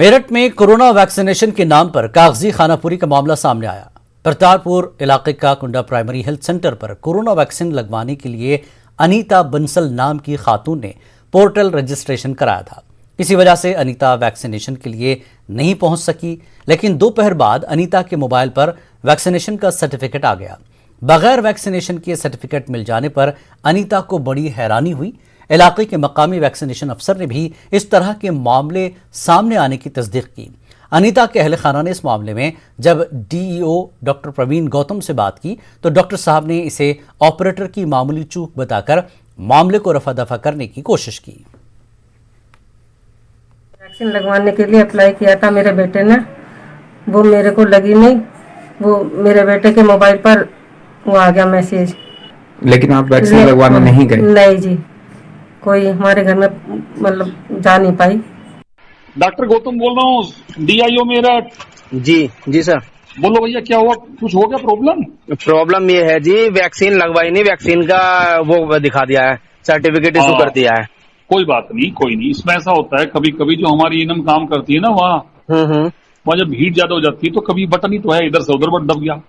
मेरठ में corona vaccination के नाम पर कागजी खानापुरी का मामला सामने आया। करतारपुर इलाके का कुंडा प्राइमरी हेल्थ सेंटर पर कोरोना वैक्सीन लगवाने के लिए अनीता बंसल नाम की खातून ने पोर्टल रजिस्ट्रेशन कराया था। इसी वजह से अनीता वैक्सीनेशन के लिए नहीं पहुंच सकी, लेकिन दोपहर बाद अनीता के मोबाइल पर वैक्सीनेशन का सर्टिफिकेट आ गया। बगैर वैक्सीनेशन के सर्टिफिकेट मिल जाने पर अनीता को बड़ी हैरानी हुई। इलाके के मकामी वैक्सीनेशन अफसर ने भी इस तरह के मामले सामने आने की तस्दीक की। अनीता के अहले खाना ने इस मामले में जब डीईओ डॉक्टर प्रवीण गौतम से बात की तो डॉक्टर साहब ने इसे ऑपरेटर की मामूली चूक बताकर मामले को रफा दफा करने की कोशिश की। वैक्सीन लगवाने के लिए अप्लाई किया था मेरे बेटे ने, वो मेरे को लगी नहीं। वो मेरे बेटे के मोबाइल पर वो आ गया मैसेज। लेकिन आप वैक्सीन लगवाने नहीं गए? नहीं जी, कोई हमारे घर में मतलब जा नहीं पाई। डॉक्टर गौतम बोल रहा हूँ, डीआईओ मेरठ। जी सर। बोलो भैया, क्या हुआ? कुछ हो गया प्रॉब्लम? प्रॉब्लम ये है जी, वैक्सीन लगवाई नहीं, वैक्सीन का वो दिखा दिया है, सर्टिफिकेट इशू कर दिया है। कोई बात नहीं, कोई नहीं। इसमें ऐसा होता है कभी कभी जो हमारी इनम काम करती है ना, वहाँ जब भीड़ ज्यादा हो जाती है तो कभी बटन ही तो है, इधर से उधर बट दब गया।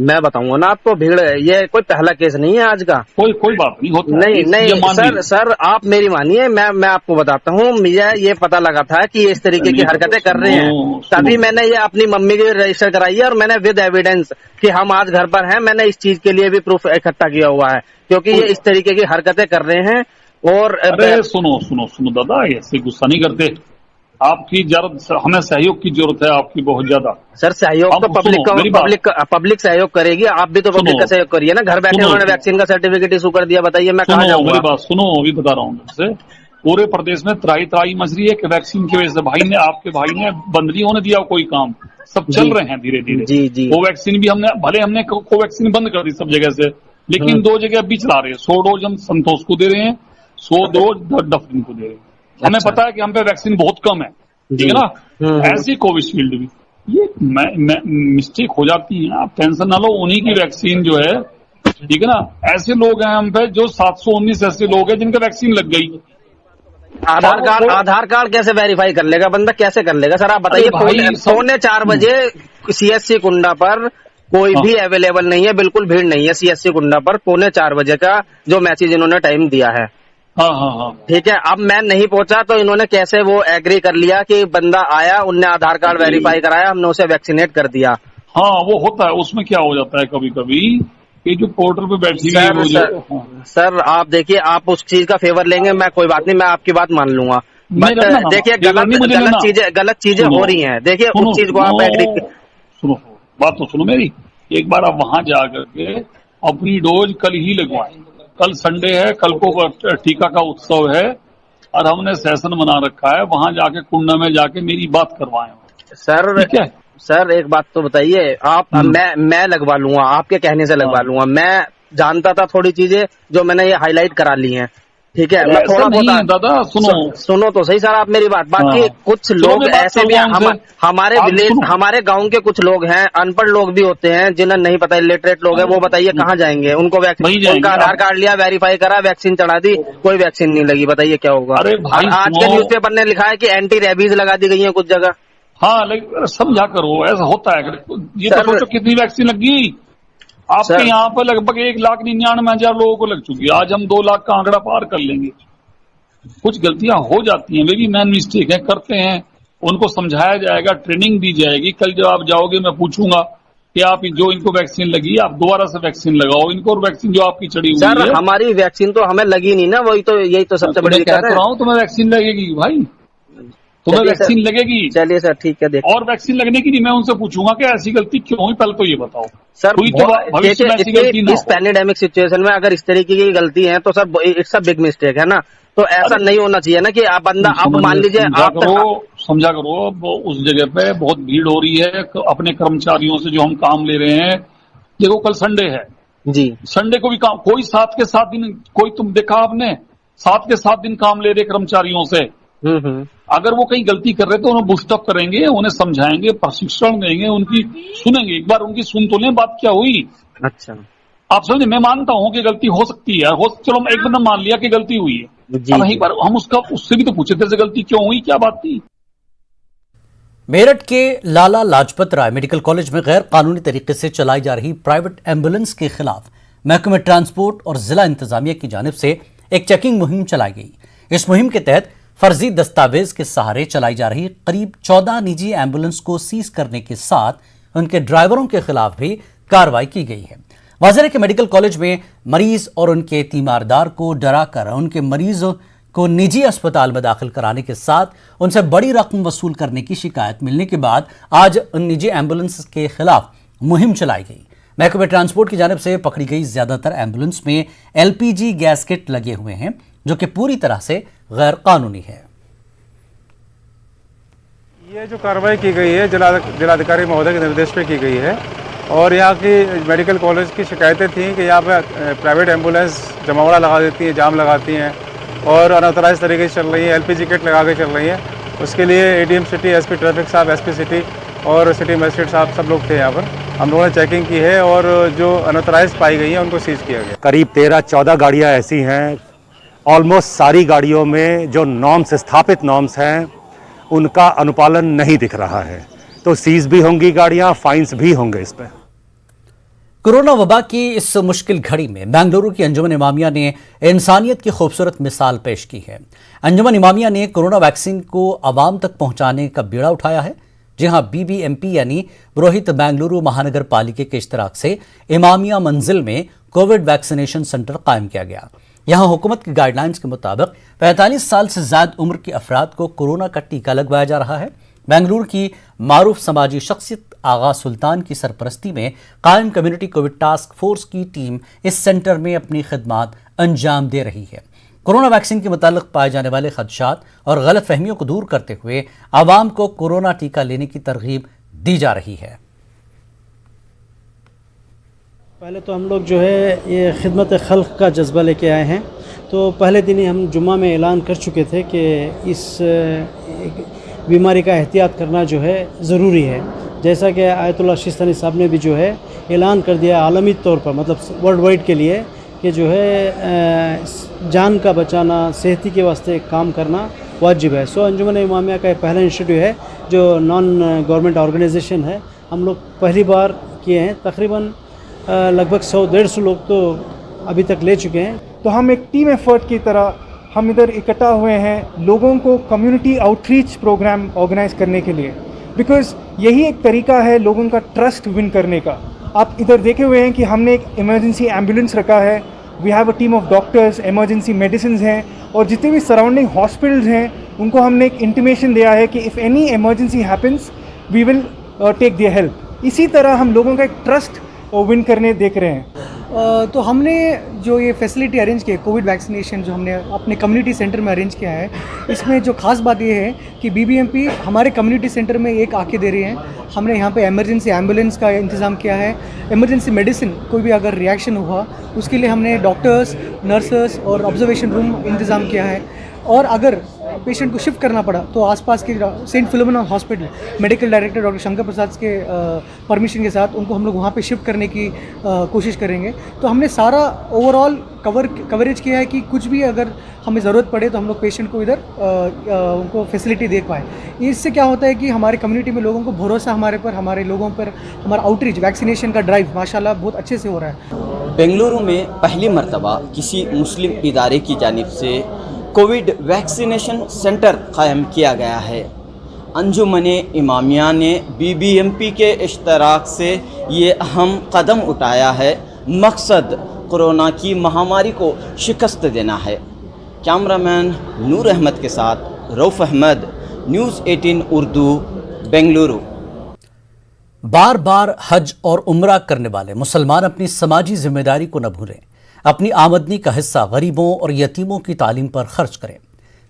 मैं बताऊंगा ना आपको, भीड़ ये कोई पहला केस नहीं है आज का। कोई बात नहीं होता। नहीं सर आप मेरी मानिए, मैं आपको बताता हूँ। मुझे ये पता लगा था कि इस तरीके की हरकतें कर रहे हैं, तभी मैंने ये अपनी मम्मी की रजिस्टर कराई है और मैंने विद एविडेंस कि हम आज घर पर हैं, मैंने इस चीज के लिए भी प्रूफ इकट्ठा किया हुआ है, क्योंकि ये इस तरीके की हरकतें कर रहे हैं। और सुनो दादा, ऐसे गुस्सा नहीं करते। आपकी हमें सहयोग की जरूरत है, आपकी बहुत ज्यादा। सर सहयोग तो पब्लिक सहयोग करेगी, आप भी तो पब्लिक का सहयोग करिए ना। घर बैठे उन्होंने वैक्सीन का सर्टिफिकेट इशू कर दिया, बताइए मैं कहाँ जाऊंगा? मेरी बात सुनो, अभी बता रहा हूँ तुमसे। पूरे प्रदेश में त्राही मच रही है कि वैक्सीन की वजह से आपके भाई ने बंद नहीं होने दिया कोई काम, सब चल रहे हैं धीरे धीरे। जी। कोवैक्सीन भी हमने कोवैक्सीन बंद कर दी सब जगह से, लेकिन 2 जगह अभी चला रहे हैं। 100 डोज हम संतोष को दे रहे हैं, 100 डोज डफरिन को दे रहे हैं। हमें पता है कि हम पे वैक्सीन बहुत कम है, ठीक है ना। ऐसी कोविशील्ड भी ये मिस्टेक हो जाती है, आप टेंशन ना लो। उन्हीं की वैक्सीन जो है, ठीक है ना। ऐसे लोग हैं हम पे जो 719 ऐसे लोग हैं जिनका वैक्सीन लग गई। आधार कार्ड कैसे वेरीफाई कर लेगा बंदा, कैसे कर लेगा? सर आप बताइए। 4:45 बजे सीएससी कुंडा पर कोई भी अवेलेबल नहीं है, बिल्कुल भीड़ नहीं है सीएससी कुंडा पर। 4:45 बजे का जो मैसेज इन्होंने टाइम दिया है, हाँ। ठीक है। अब मैं नहीं पहुंचा तो इन्होंने कैसे वो एग्री कर लिया कि बंदा आया, उनने आधार कार्ड वेरीफाई कराया, हमने उसे वैक्सीनेट कर दिया। हाँ, वो होता है। उसमें क्या हो जाता है कभी कभी, ये जो पोर्टल पे बैठी सर आप देखिए, आप उस चीज का फेवर लेंगे, मैं कोई बात नहीं, मैं आपकी बात मान लूंगा। बट देखिए गलत चीजें हो रही हैं। देखिए उस चीज को आप एग्री। सुनो, बात तो सुनो मेरी। एक बार आप वहां जाकर के अपनी डोज कल ही लगवाएं। कल संडे है, कल को टीका का उत्सव है और हमने सेशन बना रखा है। वहां जाके कुंडा में जाके मेरी बात करवाएं सर। ठीक है सर, एक बात तो बताइए आप। मैं लगवा लूंगा, आपके कहने से लगवा लूंगा। मैं जानता था थोड़ी चीजें जो मैंने ये हाईलाइट करा ली हैं, ठीक है। मैं थोड़ा बहुत दादा सुनो तो सही सर आप मेरी बात। बाकी कुछ लोग ऐसे भी हमारे विलेज, हमारे गांव के कुछ लोग हैं, अनपढ़ लोग भी होते हैं जिन्हें नहीं पता, इलिटरेट लोग हैं। वो बताइए कहाँ जाएंगे? उनको वैक्सीन, उनका आधार कार्ड लिया, वेरीफाई करा, वैक्सीन चढ़ा दी, कोई वैक्सीन नहीं लगी, बताइए क्या होगा? आज के न्यूज़पेपर ने लिखा है कि एंटी रेबीज लगा दी गई है कुछ जगह। हाँ, लेकिन समझा करो, ऐसा होता है। ये तो सोचो कितनी वैक्सीन लगी आपके यहाँ पर? लगभग 1,99,000 लोगों को लग चुकी है। आज हम 2 लाख का आंकड़ा पार कर लेंगे। कुछ गलतियां हो जाती हैं, वे भी मैन मिस्टेक है, करते हैं। उनको समझाया जाएगा, ट्रेनिंग दी जाएगी। कल जब आप जाओगे मैं पूछूंगा कि आप जो इनको वैक्सीन लगी, आप दोबारा से वैक्सीन लगाओ इनको, और वैक्सीन जो आपकी चढ़ी हुई है। हमारी वैक्सीन तो हमें लगी नहीं ना, यही तो सबसे बड़ी दिक्कत है। तुम्हें वैक्सीन लगेगी भाई, तुम्हें वैक्सीन लगेगी। चलिए सर, ठीक है। देखिए और वैक्सीन लगने की नहीं, मैं उनसे पूछूंगा कि ऐसी गलती क्यों हुई, पहले तो ये बताओ सर। इस पैंडेमिक सिचुएशन में अगर इस तरीके की गलती है तो sir it's a big mistake है ना। तो ऐसा नहीं होना चाहिए ना कि आप बंदा, आप मान लीजिए, आप समझा करो। उस जगह पे बहुत भीड़ हो रही है, अपने कर्मचारियों से जो हम काम ले रहे हैं। देखो कल संडे है जी, संडे को भी काम, कोई 7 के 7 दिन, कोई तुम देखा आपने 7 के 7 दिन काम ले रहे कर्मचारियों से। अगर वो कहीं गलती कर रहे तो उन्हें बूस्टअप करेंगे, उन्हें समझाएंगे, प्रशिक्षण देंगे, उनकी सुनेंगे। एक बार उनकी सुन तो लें, बात क्या हुई। अच्छा, आप समझे, मैं मानता हूं कि गलती हो सकती है, चलो एक बार मान लिया कि गलती हुई है। अब वहीं पर हम उससे भी तो पूछे थे गलती क्यों हुई, क्या बात थी। मेरठ के लाला लाजपत राय मेडिकल कॉलेज में गैर कानूनी तरीके से चलाई जा रही प्राइवेट एम्बुलेंस के खिलाफ महकमे ट्रांसपोर्ट और जिला इंतजामिया की जानिब से एक चेकिंग मुहिम चलाई गई। इस मुहिम के तहत फर्जी दस्तावेज के सहारे चलाई जा रही करीब 14 निजी एम्बुलेंस को सीज करने के साथ उनके ड्राइवरों के खिलाफ भी कार्रवाई की गई है। वाज़ेह है कि मेडिकल कॉलेज में मरीज और उनके तीमारदार को डराकर उनके मरीजों को निजी अस्पताल में दाखिल कराने के साथ उनसे बड़ी रकम वसूल करने की शिकायत मिलने के बाद आज उन निजी एम्बुलेंस के खिलाफ मुहिम चलाई गई। महकमे ट्रांसपोर्ट की जानिब से पकड़ी गई ज्यादातर एम्बुलेंस में एलपीजी गैस किट लगे हुए हैं, जो कि पूरी तरह से गैर कानूनी है। ये जो कार्रवाई की गई है जिलाधिकारी महोदय के निर्देश पे की गई है और यहाँ की मेडिकल कॉलेज की शिकायतें थी कि यहाँ पे प्राइवेट एम्बुलेंस जमावड़ा लगा देती है, जाम लगाती हैं और अनऑथराइज तरीके से चल रही है, एलपीजी किट लगा के चल रही है। उसके लिए एडीएम सिटी, एसपी ट्रैफिक साहब, एसपी सिटी और सिटी मजिस्ट्रेट साहब सब लोग थे यहाँ पर। हम लोगों ने चेकिंग की है और जो अनऑथराइज पाई गई है उनको सीज किया गया। करीब 13-14 गाड़ियाँ ऐसी हैं, ऑलमोस्ट सारी गाड़ियों में जो नॉर्म्स, स्थापित नॉर्म्स हैं, उनका अनुपालन नहीं दिख रहा है, तो सीज भी होंगी गाड़ियाँ, फाइन्स भी होंगे इस पर। कोरोना वबा की इस मुश्किल घड़ी में बेंगलुरु की अंजुमन इमामिया ने इंसानियत की खूबसूरत मिसाल पेश की है। अंजुमन इमामिया ने कोरोना वैक्सीन को आवाम तक पहुंचाने का बीड़ा उठाया है। जी हां, बीबीएमपी यानी पुरोहित बेंगलुरु महानगर पालिका के इश्तराक से इमामिया मंजिल में कोविड वैक्सीनेशन सेंटर कायम किया गया। यहां हुकूमत की गाइडलाइंस के मुताबिक 45 साल से ज्यादा उम्र के अफराद को कोरोना का टीका लगवाया जा रहा है। बेंगलुरु की मारूफ समाजी शख्सियत आगा सुल्तान की सरपरस्ती में कायम कम्युनिटी कोविड टास्क फोर्स की टीम इस सेंटर में अपनी खिदमात अंजाम दे रही है। कोरोना वैक्सीन के मुताल्लिक पाए जाने वाले खदशात और गलत फहमियों को दूर करते हुए आवाम को कोरोना टीका लेने की तरगीब दी जा रही है। पहले तो हम लोग जो है ये खिदमत खल्क का जज्बा लेके आए हैं। तो पहले दिन ही हम जुम्मा में ऐलान कर चुके थे कि इस बीमारी का एहतियात करना जो है ज़रूरी है। जैसा कि आयतुल्लाह शिस्तानी साहब ने भी जो है ऐलान कर दिया आलमी तौर पर, मतलब वर्ल्ड वाइड के लिए, कि जो है जान का बचाना, सेहती के वास्ते काम करना वाजिब है। सो अंजुमन इमामिया का पहला इंस्टीट्यूट है जो नॉन गवर्नमेंट ऑर्गेनाइजेशन है। हम लोग पहली बार किए हैं। तकरीबन लगभग 100-150 लोग तो अभी तक ले चुके हैं। तो हम एक टीम एफर्ट की तरह हम इधर इकट्ठा हुए हैं लोगों को कम्युनिटी आउटरीच प्रोग्राम ऑर्गेनाइज करने के लिए, बिकॉज़ यही एक तरीका है लोगों का ट्रस्ट विन करने का। आप इधर देखे हुए हैं कि हमने एक इमरजेंसी एम्बुलेंस रखा है, we have a team of doctors, emergency medicine हैं और जितने भी सराउंडिंग हॉस्पिटल्स हैं उनको हमने एक इंटीमेशन दिया है कि if any emergency happens we will take their help. इसी तरह हम लोगों का एक ट्रस्ट विन करने देख रहे हैं। तो हमने जो ये फैसिलिटी अरेंज की है, कोविड वैक्सीनेशन जो हमने अपने कम्युनिटी सेंटर में अरेंज किया है, इसमें जो खास बात ये है कि बीबीएमपी हमारे कम्युनिटी सेंटर में एक आके दे रही है। हमने यहाँ पे इमरजेंसी एम्बुलेंस का इंतज़ाम किया है। इमरजेंसी मेडिसिन, कोई भी अगर रिएक्शन हुआ उसके लिए हमने डॉक्टर्स, नर्सेस और ऑब्जर्वेशन रूम इंतज़ाम किया है। और अगर पेशेंट को शिफ्ट करना पड़ा तो आसपास के Saint Philomena hospital medical director doctor Shankar Prasad के परमिशन के साथ उनको हम लोग वहाँ पे शिफ्ट करने की कोशिश करेंगे। तो हमने सारा ओवरऑल कवरेज किया है कि कुछ भी अगर हमें ज़रूरत पड़े तो हम लोग पेशेंट को इधर उनको फैसिलिटी दे पाए। इससे क्या होता है कि हमारे कम्युनिटी में लोगों को भरोसा हमारे पर, हमारे लोगों पर, हमारा आउटरीच वैक्सीनेशन का ड्राइव माशाल्लाह बहुत अच्छे से हो रहा है। बेंगलुरु में पहली मरतबा किसी मुस्लिम इदारे की जानिब से कोविड वैक्सीनेशन सेंटर कायम किया गया है। अंजुमन इमामिया ने बीबीएमपी के इश्तराक से ये अहम कदम उठाया है। मकसद कोरोना की महामारी को शिकस्त देना है। कैमरामैन नूर अहमद के साथ रऊफ अहमद, न्यूज़ 18 उर्दू, बेंगलुरु। बार बार हज और उम्रा करने वाले मुसलमान अपनी समाजी जिम्मेदारी को न भूलें। अपनी आमदनी का हिस्सा गरीबों और यतीमों की तालीम पर खर्च करें।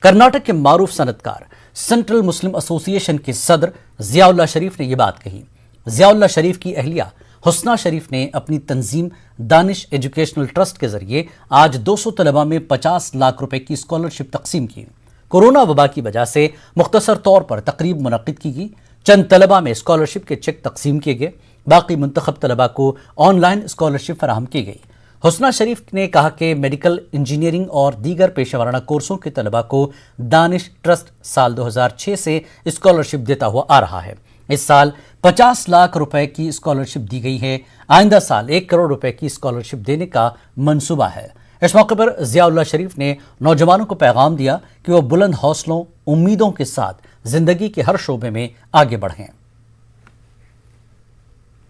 कर्नाटक के मारूफ सनतकार सेंट्रल मुस्लिम एसोसिएशन के सदर ज़ियाउल्लाह शरीफ ने यह बात कही। ज़ियाउल्लाह शरीफ की अहलिया हुस्ना शरीफ ने अपनी तंजीम दानिश एजुकेशनल ट्रस्ट के जरिए आज 200 तलबा में 50 लाख रुपए की स्कॉलरशिप तकसीम की। कोरोना वबा की वजह से मुख्तसर तौर पर तकरीब मुनक्किद की गई। चंद तलबा में स्कॉलरशिप के चेक तकसीम किए गए, बाकी मुंतखब तलबा को ऑनलाइन स्कॉलरशिप फराहम की गई। हुस्ना शरीफ ने कहा कि मेडिकल इंजीनियरिंग और दीगर पेशेवराना कोर्सों के तलबा को दानिश ट्रस्ट साल 2006 से स्कॉलरशिप देता हुआ आ रहा है। इस साल 50 लाख रुपए की स्कॉलरशिप दी गई है। आइंदा साल 1 करोड़ रुपए की स्कॉलरशिप देने का मंसूबा है। इस मौके पर ज़ियाउल्लाह शरीफ ने नौजवानों को पैगाम दिया कि वो बुलंद हौसलों, उम्मीदों के साथ जिंदगी के हर शोबे में आगे बढ़ें।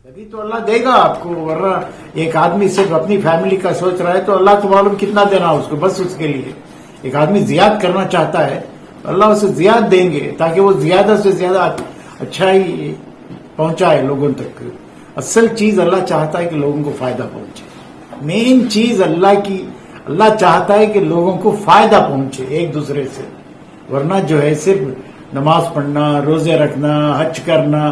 तभी तो अल्लाह देगा आपको, वरना एक आदमी सिर्फ अपनी फैमिली का सोच रहा है तो अल्लाह को मालूम कितना देना उसको। बस उसके लिए एक आदमी जियाद करना चाहता है, अल्लाह उसे जियाद देंगे ताकि वो ज्यादा से ज्यादा अच्छाई पहुंचाए लोगों तक। असल चीज अल्लाह चाहता है कि लोगों को फायदा पहुंचे। मेन चीज अल्लाह चाहता है कि लोगों को फायदा पहुंचे एक दूसरे से, वरना जो है सिर्फ नमाज पढ़ना, रोजे रखना, हज करना,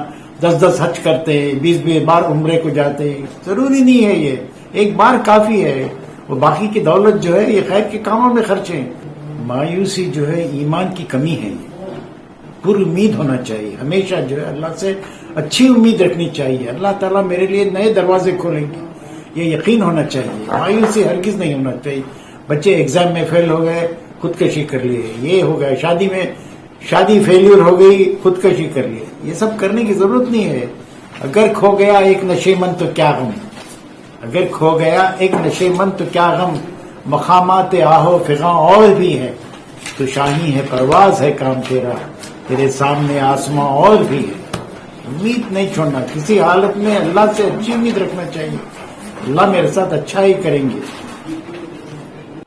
10-10 हज करते, 20-20 बार उम्रे को जाते, जरूरी नहीं है। ये एक बार काफी है। वो बाकी की दौलत जो है ये खैर के कामों में खर्चे। मायूसी जो है ईमान की कमी है। पूरी उम्मीद होना चाहिए हमेशा, जो है अल्लाह से अच्छी उम्मीद रखनी चाहिए। अल्लाह ताला मेरे लिए नए दरवाजे खोलेंगे, ये यकीन होना चाहिए। मायूसी हरगिज नहीं होना चाहिए। बच्चे एग्जाम में फेल हो गए, खुदकशी कर लिए, ये हो गया, शादी फेल्यूर हो गई, खुदकशी कर लिए। ये सब करने की जरूरत नहीं है। अगर खो गया एक नशेमंद तो क्या गम, अगर खो गया एक नशेमंद तो क्या गम, मकामात आहो फिगा और भी है, तो शाही है परवाज है काम तेरा, तेरे सामने आसमां और भी है। उम्मीद नहीं छोड़ना किसी हालत में, अल्लाह से अच्छी उम्मीद रखना चाहिए। अल्लाह मेरे साथ अच्छा ही करेंगे।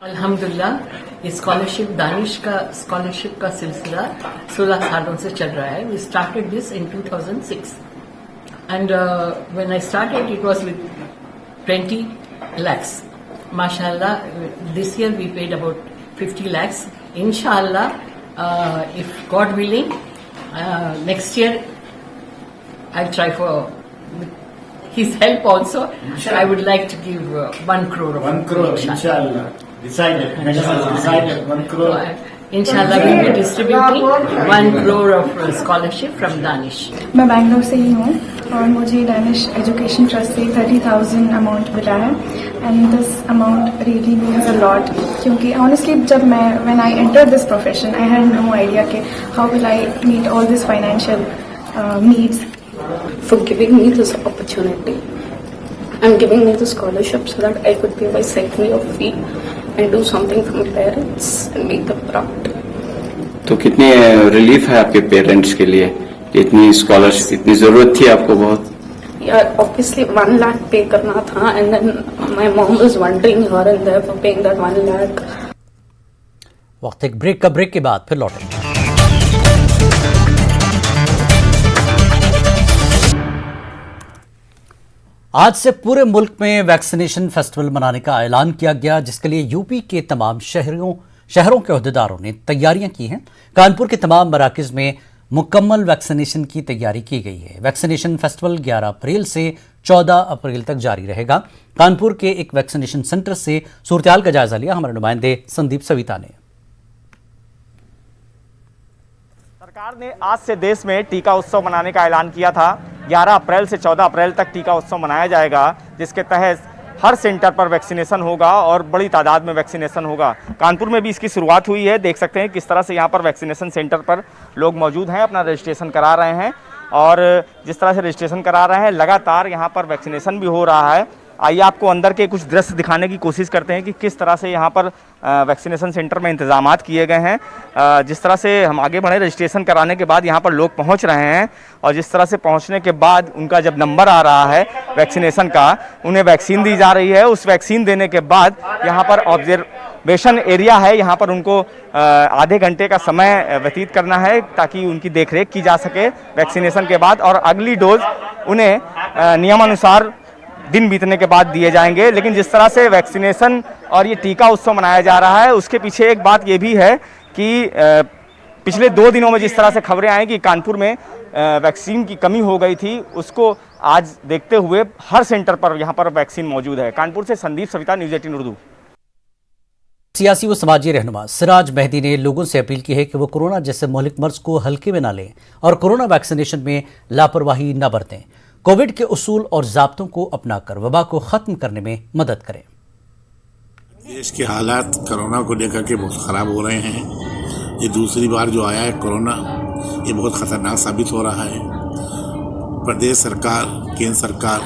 अल्हम्दुलिल्लाह, ये स्कॉलरशिप दानिश का स्कॉलरशिप का सिलसिला 16 सालों से चल रहा है। We started this in 2006 and when I started it was with 20 lakhs. Mashallah, this year we paid about 50 lakhs. Inshallah, if God willing, next year I'll try for his help also. I would like to give 1 crore. 1 crore, inshallah. Decided. Decided. 1 crore. Inshallah, we will be distributing 1 crore of scholarship from Danish. मैं बैंगलोर से ही हूँ और मुझे Danish education trust से 30,000 amount मिला है and this amount really means a lot, क्योंकि honestly जब मैं when I enter this profession I had no idea कि how will I meet all this financial needs. For giving me this opportunity and giving me the scholarship so that I could pay my salary of fee and do something for my parents and make them proud. तो कितनी relief है आपके parents के लिए कि इतनी scholarship, इतनी जरूरत थी आपको बहुत? Yeah, obviously 1 lakh pay करना था and then my mom was wondering here and there for paying that 1 lakh. वक्त एक ब्रेक का, ब्रेक के बाद फिर लौटेंगे। आज से पूरे मुल्क में वैक्सीनेशन फेस्टिवल मनाने का ऐलान किया गया, जिसके लिए यूपी के तमाम शहरों के अहदेदारों ने तैयारियां की हैं। कानपुर के तमाम मराकज़ में मुकम्मल वैक्सीनेशन की तैयारी की गई है। वैक्सीनेशन फेस्टिवल 11 अप्रैल से 14 अप्रैल तक जारी रहेगा। कानपुर के एक वैक्सीनेशन सेंटर से सूरत-ए-हाल का जायजा लिया हमारे नुमाइंदे संदीप सविता ने। सरकार ने आज से देश में टीका उत्सव मनाने का ऐलान किया था। 11 अप्रैल से 14 अप्रैल तक टीका उत्सव मनाया जाएगा, जिसके तहत हर सेंटर पर वैक्सीनेशन होगा और बड़ी तादाद में वैक्सीनेशन होगा। कानपुर में भी इसकी शुरुआत हुई है। देख सकते हैं किस तरह से यहाँ पर वैक्सीनेशन सेंटर पर लोग मौजूद हैं, अपना रजिस्ट्रेशन करा रहे हैं और जिस तरह से रजिस्ट्रेशन करा रहे हैं लगातार यहाँ पर वैक्सीनेशन भी हो रहा है। आइए आपको अंदर के कुछ दृश्य दिखाने की कोशिश करते हैं कि किस तरह से यहाँ पर वैक्सीनेशन सेंटर में इंतजामात किए गए हैं। जिस तरह से हम आगे बढ़े, रजिस्ट्रेशन कराने के बाद यहाँ पर लोग पहुँच रहे हैं और जिस तरह से पहुँचने के बाद उनका जब नंबर आ रहा है वैक्सीनेशन का, उन्हें वैक्सीन दी जा रही है। उस वैक्सीन देने के बाद यहाँ पर ऑब्जर्वेशन एरिया है, यहाँ पर उनको आधे घंटे का समय व्यतीत करना है ताकि उनकी देखरेख की जा सके वैक्सीनेशन के बाद, और अगली डोज उन्हें नियमानुसार दिन बीतने के बाद दिए जाएंगे। लेकिन जिस तरह से वैक्सीनेशन और ये टीका उत्सव मनाया जा रहा है, उसके पीछे एक बात ये भी है कि पिछले 2 दिनों में जिस तरह से खबरें आई कि कानपुर में वैक्सीन की कमी हो गई थी, उसको आज देखते हुए हर सेंटर पर यहाँ पर वैक्सीन मौजूद है। कानपुर से संदीप सविता, न्यूज़ 18 उर्दू। सियासी व समाजी रहनुमा सिराज मेहदी ने लोगों से अपील की है कि वो कोरोना जैसे मौलिक मर्ज को हल्के में न लें और कोरोना वैक्सीनेशन में लापरवाही न बरतें। कोविड के उसूल और ज़ाब्तों को अपनाकर वबा को ख़त्म करने में मदद करें। देश के हालात कोरोना को लेकर के बहुत ख़राब हो रहे हैं। ये दूसरी बार जो आया है कोरोना, ये बहुत ख़तरनाक साबित हो रहा है। प्रदेश सरकार, केंद्र सरकार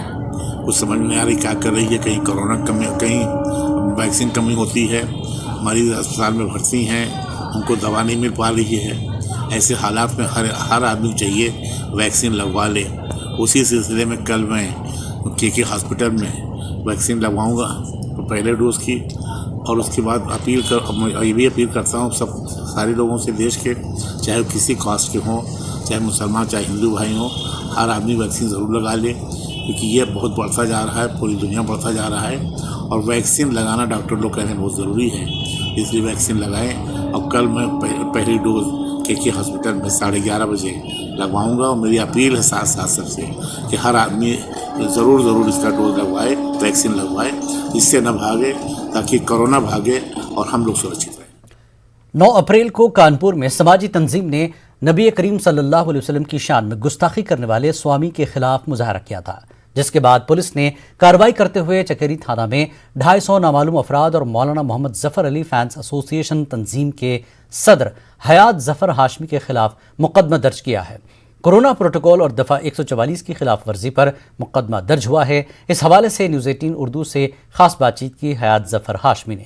कुछ समझ नहीं आ रही क्या कर रही है। कहीं कोरोना कमी, कहीं वैक्सीन कमी होती है, मरीज अस्पताल में भर्ती हैं, उनको दवा नहीं मिल पा रही है। ऐसे हालात में हर आदमी चाहिए वैक्सीन लगवा ले। उसी सिलसिले में कल मैं के हॉस्पिटल में वैक्सीन लगवाऊंगा पहले डोज की, और उसके बाद ये भी अपील करता हूँ सब सारे लोगों से, देश के चाहे किसी कास्ट के हों, चाहे मुसलमान चाहे हिंदू भाई हों, हर आदमी वैक्सीन ज़रूर लगा ले, क्योंकि ये बहुत बढ़ता जा रहा है, पूरी दुनिया बढ़ता जा रहा है। और वैक्सीन लगाना डॉक्टर लोग कह रहे हैं बहुत ज़रूरी है, इसलिए वैक्सीन लगाएं। और कल मैं पहली डोज के हॉस्पिटल में 11:30 बजे लगवाऊंगा। और मेरी अपील है साथ साथ सबसे कि हर आदमी ज़रूर इसका डोज लगवाए, वैक्सीन लगवाए, इससे न भागे ताकि कोरोना भागे और हम लोग सुरक्षित रहें। 9 अप्रैल को कानपुर में समाजी तंजीम ने नबी करीम सल्लल्लाहु अलैहि वसल्लम की शान में गुस्ताखी करने वाले स्वामी के खिलाफ मुजाहरा किया था, जिसके बाद पुलिस ने कार्रवाई करते हुए चकेरी थाना में 250 नामालूम अफराद और मौलाना मोहम्मद जफर अली फैंस एसोसिएशन तंजीम के सदर हयात जफर हाशमी के खिलाफ मुकदमा दर्ज किया है। कोरोना प्रोटोकॉल और दफा 144 की खिलाफ वर्जी पर मुकदमा दर्ज हुआ है। इस हवाले से न्यूज़ 18 उर्दू से खास बातचीत की हयात जफर हाशमी ने।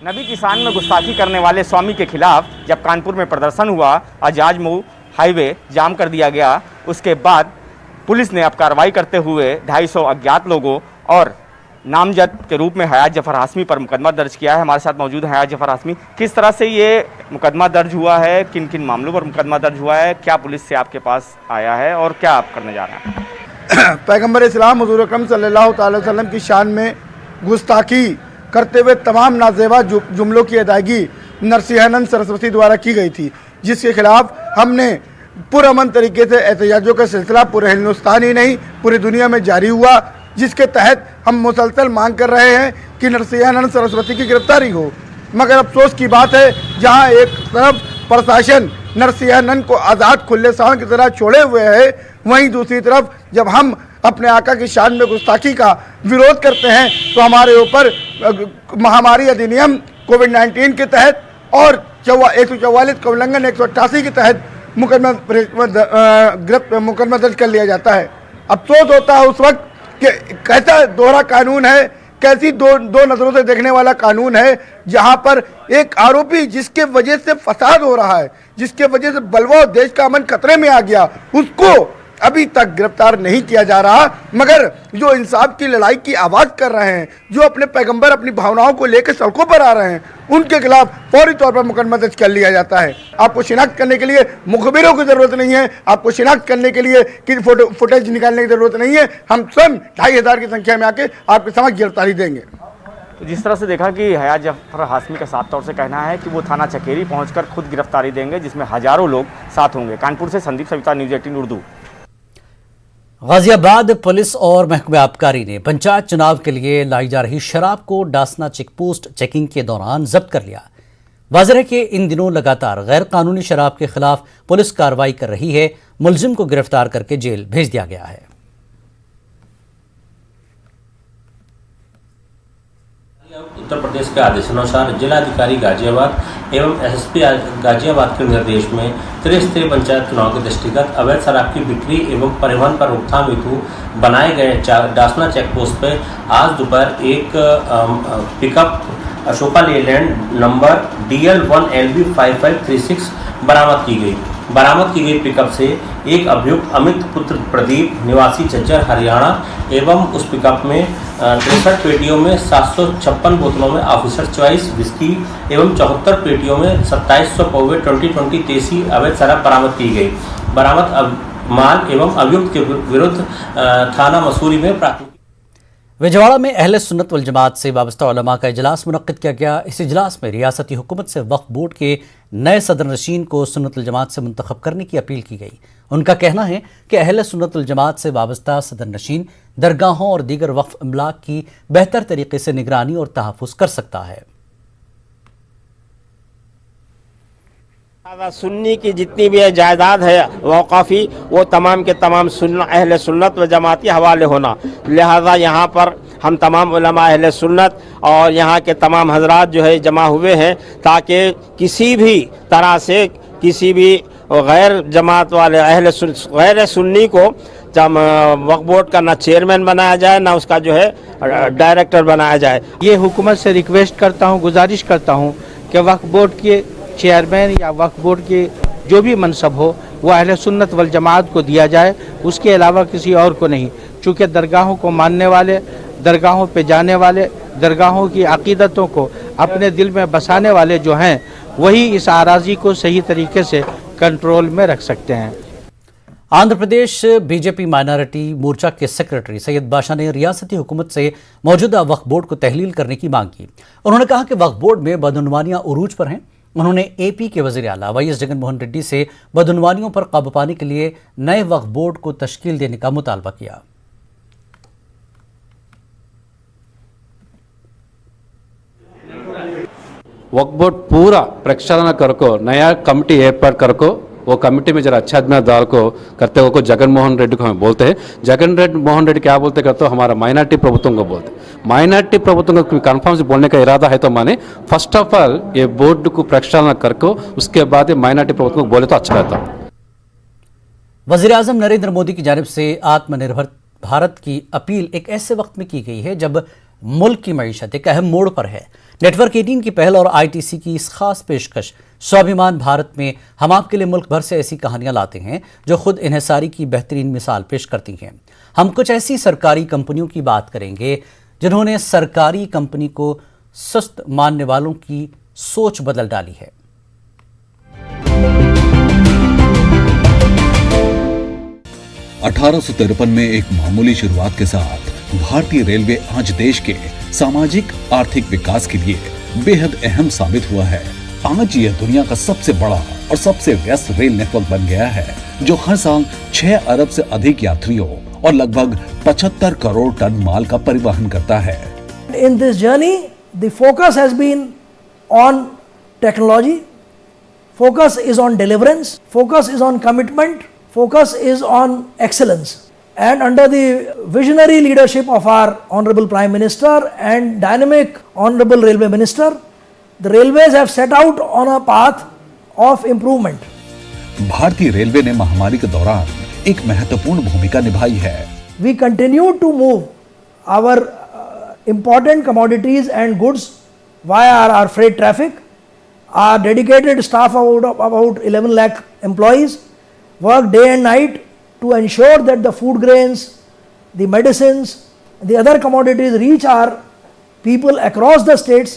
नबी की शान में गुस्ताखी करने वाले स्वामी के खिलाफ जब कानपुर में प्रदर्शन हुआ, आजाजमऊ हाईवे जाम कर दिया गया, उसके बाद पुलिस ने अब कार्रवाई करते हुए 250 अज्ञात लोगों और नामजद के रूप में हयात जफर हाशमी पर मुकदमा दर्ज किया है। हमारे साथ मौजूद है हयात जफर हाशमी। किस तरह से ये मुकदमा दर्ज हुआ है, किन किन मामलों पर मुकदमा दर्ज हुआ है, क्या पुलिस से आपके पास आया है और क्या आप करने जा रहे हैं? पैगम्बर इस्लाम हुज़ूर अकरम सल्लल्लाहु अलैहि वसल्लम की शान में गुस्ताखी करते हुए तमाम नाजेबा जुमलों की अदायगी नरसिंहानंद सरस्वती द्वारा की गई थी, जिसके खिलाफ हमने पुरअमन तरीके से एहतजाजों का सिलसिला पूरे हिंदुस्तान ही नहीं पूरी दुनिया में जारी हुआ, जिसके तहत हम मुसलसल मांग कर रहे हैं कि नरसिंहानंद सरस्वती की गिरफ्तारी हो। मगर अफसोस की बात है, जहां एक तरफ प्रशासन नरसिंहानंद को आज़ाद खुले सांड की तरह छोड़े हुए है, वहीं दूसरी तरफ जब हम अपने आका की शान में गुस्ताखी का विरोध करते हैं तो हमारे ऊपर महामारी अधिनियम कोविड-19 के तहत और 144 का उल्लंघन 188 के तहत मुकदमा दर्ज कर लिया जाता है। अफसोस होता है उस वक्त कि कैसा दोहरा कानून है, कैसी दो नजरों से देखने वाला कानून है, जहां पर एक आरोपी जिसके वजह से फसाद हो रहा है, जिसके वजह से बलवा देश का अमन खतरे में आ गया, उसको अभी तक गिरफ्तार नहीं किया जा रहा। मगर जो इंसाफ की लड़ाई की आवाज़ कर रहे हैं, जो अपने पैगंबर अपनी भावनाओं को लेकर सड़कों पर आ रहे हैं, उनके खिलाफ फौरी तौर पर मुकदमा दर्ज कर लिया जाता है। आपको शिनाख्त करने के लिए मुखबिरों की ज़रूरत नहीं है, आपको शिनाख्त करने के लिए कि फुटेज निकालने की ज़रूरत नहीं है। हम स्वयं 2500 की संख्या में आके आपके समक्ष गिरफ्तारी देंगे। तो जिस तरह से देखा कि हयात जफर हाशमी का साफ तौर से कहना है कि वो थाना चकेरी पहुंचकर खुद गिरफ्तारी देंगे, जिसमें हजारों लोग साथ होंगे। कानपुर से संदीप सविता, न्यूज़ 18 उर्दू। गाजियाबाद पुलिस और महकमे आबकारी ने पंचायत चुनाव के लिए लाई जा रही शराब को डासना चेकपोस्ट चेकिंग के दौरान जब्त कर लिया। वाज़ेह है कि इन दिनों लगातार गैर कानूनी शराब के खिलाफ पुलिस कार्रवाई कर रही है। मुलजिम को गिरफ्तार करके जेल भेज दिया गया है। उत्तर प्रदेश के आदेशानुसार जिलाधिकारी गाजियाबाद एवं एसएसपी गाजियाबाद के निर्देश में त्रिस्तरीय पंचायत चुनाव के दृष्टिगत अवैध शराब की बिक्री एवं परिवहन पर रोकथाम हेतु बनाए गए डासना चेकपोस्ट पर आज दोपहर एक pickup Ashoka Leyland number DL1LB 5536 बरामद की गई। बरामद की गई पिकअप से एक अभियुक्त अमित पुत्र प्रदीप निवासी झज्जर हरियाणा एवं उस पिकअप में 63 पेटियों में 756 बोतलों में ऑफिसर चॉइस विस्की एवं 74 पेटियों में 2700 पौवे 2020 देसी अवैध शराब बरामद की गई। बरामद माल एवं अभियुक्त के विरुद्ध थाना मसूरी में प्राथमिकी। विजयवाड़ा में अहले सुन्नत वल जमात से वाबस्ता उलमा का इजलास मुनक्किद किया गया। इस इजलास में रियासती हुकूमत से वक्फ बोर्ड के नए सदर नशीन को सुन्नत वल जमात से मुंतखब करने की अपील की गई। उनका कहना है कि अहले सुन्नत वल जमात से वाबस्ता सदर नशीन दरगाहों और दीगर वक्फ अमलाक की बेहतर तरीके से निगरानी और तहफ़्फ़ुज़ कर सकता है। सुन्नी की जितनी भी जायदाद है वक़ाफ़ी, वो तमाम के तमाम अहले सुन्नत व जमाती हवाले होना। लिहाजा यहाँ पर हम तमाम उलमा अहले सुन्नत और यहाँ के तमाम हजरात जो है जमा हुए हैं, ताकि किसी भी तरह से किसी भी गैर जमात वाले गैर सुन्नी को वक्फ बोर्ड का ना चेयरमैन बनाया जाए, ना उसका जो है डायरेक्टर बनाया जाए। ये हुकूमत से रिक्वेस्ट करता हूँ, गुजारिश करता हूँ कि वक्फ बोर्ड के चेयरमैन या वक्फ बोर्ड के जो भी मनसब हो वो अहले सुन्नत वल जमात को दिया जाए, उसके अलावा किसी और को नहीं। चूँकि दरगाहों को मानने वाले, दरगाहों पे जाने वाले, दरगाहों की अकीदतों को अपने दिल में बसाने वाले जो हैं, वही इस आराजी को सही तरीके से कंट्रोल में रख सकते हैं। आंध्र प्रदेश बीजेपी माइनॉरिटी मोर्चा के सेक्रेटरी सैयद बाशा ने रियासती हुकूमत से मौजूदा वक्फ बोर्ड को तहलील करने की मांग की। उन्होंने कहा कि वक्फ बोर्ड में बदउनवानियां उरूज पर हैं। उन्होंने एपी के वज़ीर आला वाईएस जगनमोहन रेड्डी से बदउनवानियों पर काबू पाने के लिए नए वक्फ बोर्ड को तश्कील देने का मुतालबा किया। वक्फ बोर्ड पूरा प्रक्षालन करको नया कमिटी ఏర్పాటు करको वो कमिटी में जरा अच्छा आदमी डाल को करते हो को जगनमोहन रेड्डी को हम बोलते हैं। जगनमोहन रेड्डी क्या बोलते करते हो, हमारा माइनॉरिटी प्रभुत्व को बोलते। माइनॉरिटी प्रभुत्व को कन्फर्म से बोलने का इरादा है तो माने फर्स्ट ऑफ ऑल ये बोर्ड को प्रक्षालन करको, उसके बाद ये माइनॉरिटी प्रभुत्व को बोले तो अच्छा रहता। वज़ीर आज़म नरेंद्र मोदी की जानिब से आत्मनिर्भर भारत की अपील एक ऐसे वक्त में की गई है जब मुल्क की मईशत एक अहम मोड़ पर है। नेटवर्क 18 की पहल और आईटीसी की इस खास पेशकश स्वाभिमान भारत में हम आपके लिए मुल्क भर से ऐसी कहानियां लाते हैं जो खुद इन्हिसारी की बेहतरीन मिसाल पेश करती हैं। हम कुछ ऐसी सरकारी कंपनियों की बात करेंगे जिन्होंने सरकारी कंपनी को सुस्त मानने वालों की सोच बदल डाली है। अठारह में एक मामूली शुरुआत के साथ भारतीय रेलवे आज देश के सामाजिक आर्थिक विकास के लिए बेहद अहम साबित हुआ है। आज यह दुनिया का सबसे बड़ा और सबसे व्यस्त रेल नेटवर्क बन गया है, जो हर साल 6 अरब से अधिक यात्रियों और लगभग 75 करोड़ टन माल का परिवहन करता है। In this journey, the focus has been on technology, focus is on deliverance, focus is on commitment, focus is on excellence. And under the visionary leadership of our Honorable Prime Minister and dynamic Honorable Railway Minister, the railways have set out on a path of improvement. भारतीय railway ने महामारी के दौरान एक महत्वपूर्ण भूमिका निभाई है। We continue to move our important commodities and goods via our freight traffic. Our dedicated staff of about 11 lakh employees work day and night to ensure that the food grains, the medicines, the other commodities reach our people across the states.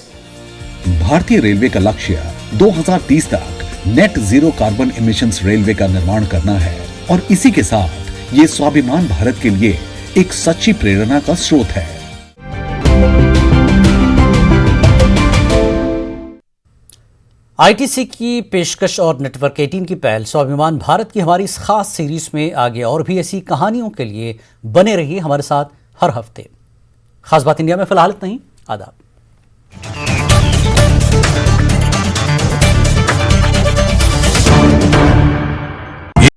भारतीय railway का लक्ष्य 2030 तक net zero carbon emissions railway का निर्माण करना है और इसी के साथ ये स्वाभिमान भारत के लिए एक सच्ची प्रेरणा का स्रोत है। आईटीसी की पेशकश और नेटवर्क 18 की पहल स्वाभिमान भारत की हमारी इस खास सीरीज में आगे और भी ऐसी कहानियों के लिए बने रहिए हमारे साथ हर हफ्ते। खास बात इंडिया में फिलहाल इतना ही। आदाब।